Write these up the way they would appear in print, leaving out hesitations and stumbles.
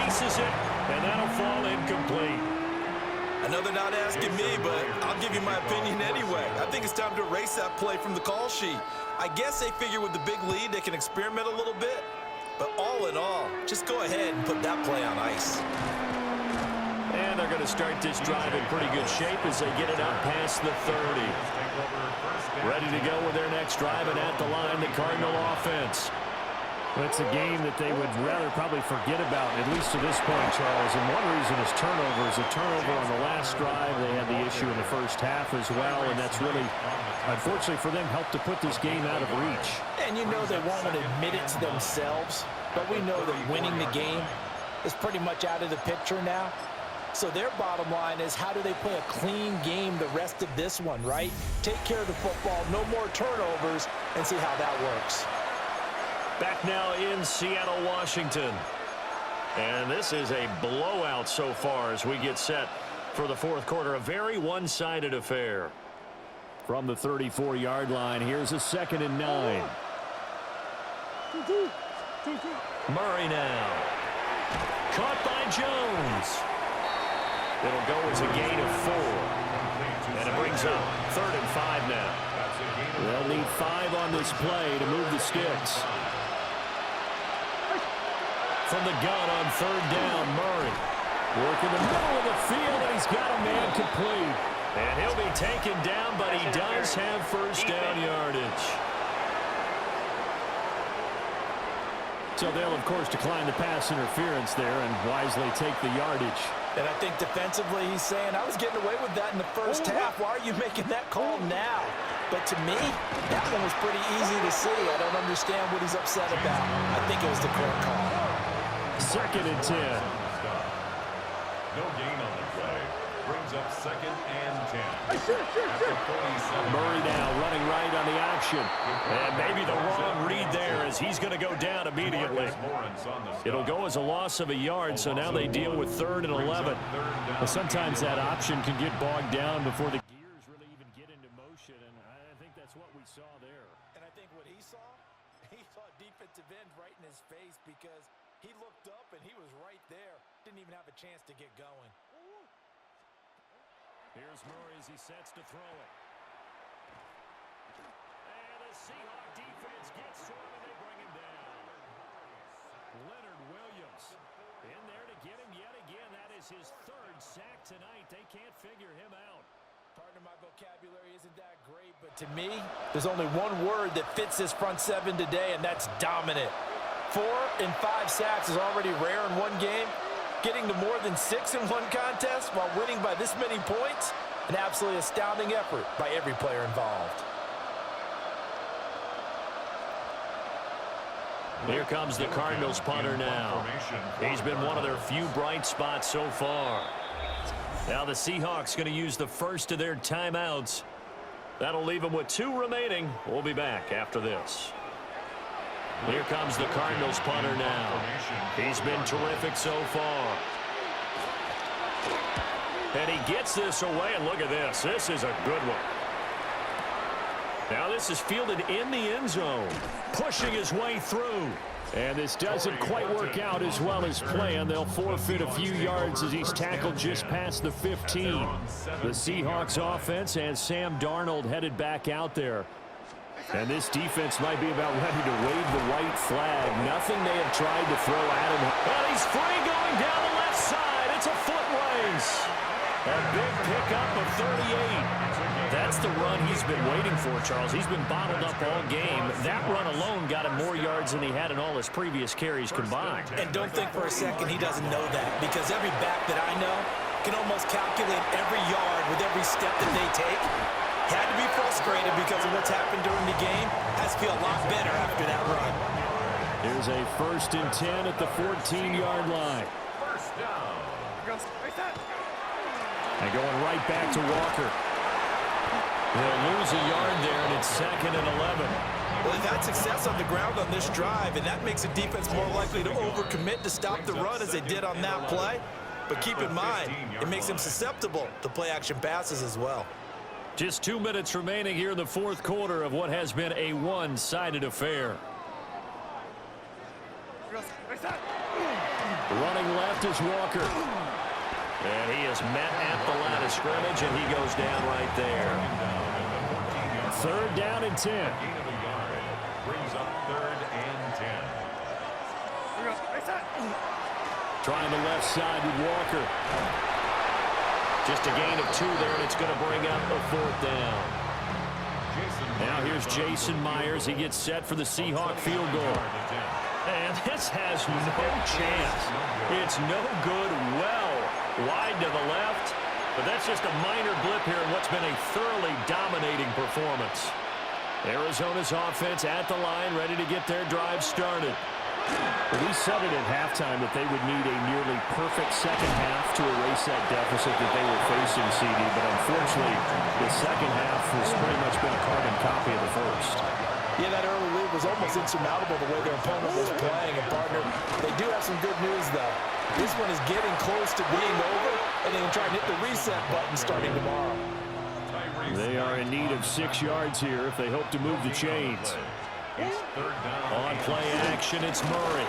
releases it, and that'll fall incomplete. I know they're not asking me, but I'll give you my opinion anyway. I think it's time to erase that play from the call sheet. I guess they figure with the big lead they can experiment a little bit. But all in all, just go ahead and put that play on ice. And they're going to start this drive in pretty good shape as they get it out past the 30. Ready to go with their next drive, and at the line, the Cardinal offense. Well, it's a game that they would rather probably forget about, at least to this point, Charles. And one reason is turnovers. A turnover on the last drive. They had the issue in the first half as well, and that's really, unfortunately for them, helped to put this game out of reach. And you know they won't admit it to themselves, but we know that winning the game is pretty much out of the picture now. So their bottom line is, how do they play a clean game the rest of this one, right? Take care of the football, no more turnovers, and see how that works. Back now in Seattle, Washington. And this is a blowout so far as we get set for the fourth quarter. A very one-sided affair. From the 34-yard line, here's a 2nd and 9. Murray now. Caught by Jones. It'll go as a gain of 4. And it brings up 3rd and 5 now. They'll need 5 on this play to move the sticks. From the gun on 3rd down, Murray. Work in the middle of the field, and he's got a man complete. And he'll be taken down, but he does have first down yardage. So they'll, of course, decline the pass interference there and wisely take the yardage. And I think defensively he's saying, I was getting away with that in the first half. Why are you making that call now? But to me, that one was pretty easy to see. I don't understand what he's upset about. I think it was the correct call. 2nd and 10. No gain on the play. Brings up 2nd and 10. Murray now running right on the action. And maybe the wrong read there as he's going to go down immediately. It'll go as a loss of a yard, so now they deal with 3rd and 11. Well, sometimes that option can get bogged down before the gears really even get into motion, and I think that's what we saw there. And I think what he saw defensive end right in his face, because he looked up and he was right there. Didn't even have a chance to get going. Here's Murray as he sets to throw it. And the Seahawk defense gets to him and they bring him down. Leonard Williams in there to get him yet again. That is his 3rd sack tonight. They can't figure him out. Pardon my vocabulary isn't that great, but to me, there's only one word that fits this front 7 today, and that's dominant. 4 and 5 sacks is already rare in one game. Getting to more than 6 in one contest while winning by this many points, an absolutely astounding effort by every player involved. Here comes the Cardinals punter now. He's been one of their few bright spots so far. Now the Seahawks going to use the first of their timeouts. That'll leave them with 2 remaining. We'll be back after this. Here comes the Cardinals punter now. He's been terrific so far. And he gets this away, and look at this. This is a good one. Now this is fielded in the end zone, pushing his way through. And this doesn't quite work out as well as planned. They'll forfeit a few yards as he's tackled just past the 15. The Seahawks offense has Sam Darnold headed back out there. And this defense might be about ready to wave the white flag. Nothing they have tried to throw at him. And he's free going down the left side. It's a foot race. A big pickup of 38. That's the run he's been waiting for, Charles. He's been bottled up all game. That run alone got him more yards than he had in all his previous carries combined. And don't think for a second he doesn't know that, because every back that I know can almost calculate every yard with every step that they take. Had to be frustrated because of what's happened during the game. Has to feel a lot better after that run. Here's a 1st and 10 at the 14-yard line. First down. And going right back to Walker. He'll lose a yard there, and it's 2nd and 11. Well, they've had success on the ground on this drive, and that makes the defense more likely to overcommit to stop the run as they did on that play. But keep in mind, it makes them susceptible to play-action passes as well. Just 2 minutes remaining here in the fourth quarter of what has been a one-sided affair. Running left is Walker. And he is met at the line of scrimmage, and he goes down right there. 3rd down and 10. Gain of a yard. Brings up 3rd and 10. Trying the left side with Walker. Just a gain of 2 there, and it's going to bring up a 4th down. Now here's Jason Myers. He gets set for the Seahawk field goal. And this has no chance. It's no good. Well wide to the left. But that's just a minor blip here in what's been a thoroughly dominating performance. Arizona's offense at the line, ready to get their drive started. We said it at halftime that they would need a nearly perfect second half to erase that deficit that they were facing, CD. But unfortunately, the second half has pretty much been a carbon copy of the first. Yeah, that early lead was almost insurmountable the way their opponent was playing. And, partner, they do have some good news, though. This one is getting close to being over, and they can try and hit the reset button starting tomorrow. They are in need of 6 yards here if they hope to move the chains. On play action, it's Murray.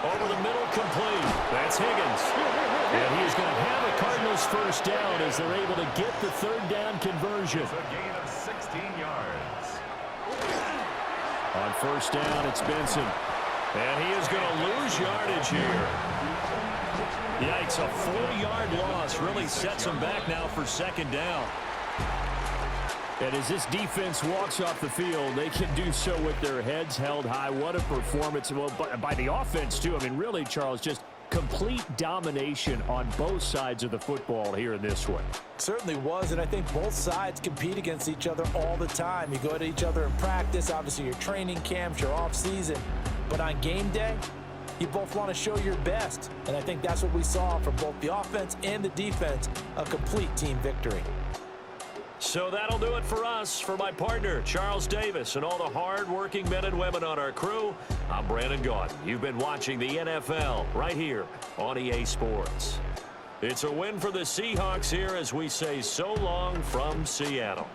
Over the middle, complete. That's Higgins. And he's going to have a Cardinals first down as they're able to get the 3rd down conversion. It's a gain of 16 yards. On 1st down, it's Benson. And he is going to lose yardage here. Yikes, a 4-yard loss really sets him back now for 2nd down. And as this defense walks off the field, they can do so with their heads held high. What a performance. Well, by the offense, too. I mean, really, Charles, just complete domination on both sides of the football here in this one. Certainly was, and I think both sides compete against each other all the time. You go at each other in practice, obviously your training camps, your off-season. But on game day, you both want to show your best. And I think that's what we saw from both the offense and the defense, a complete team victory. So that'll do it for us. For my partner, Charles Davis, and all the hard-working men and women on our crew, I'm Brandon Gaudin. You've been watching the NFL right here on EA Sports. It's a win for the Seahawks here as we say so long from Seattle.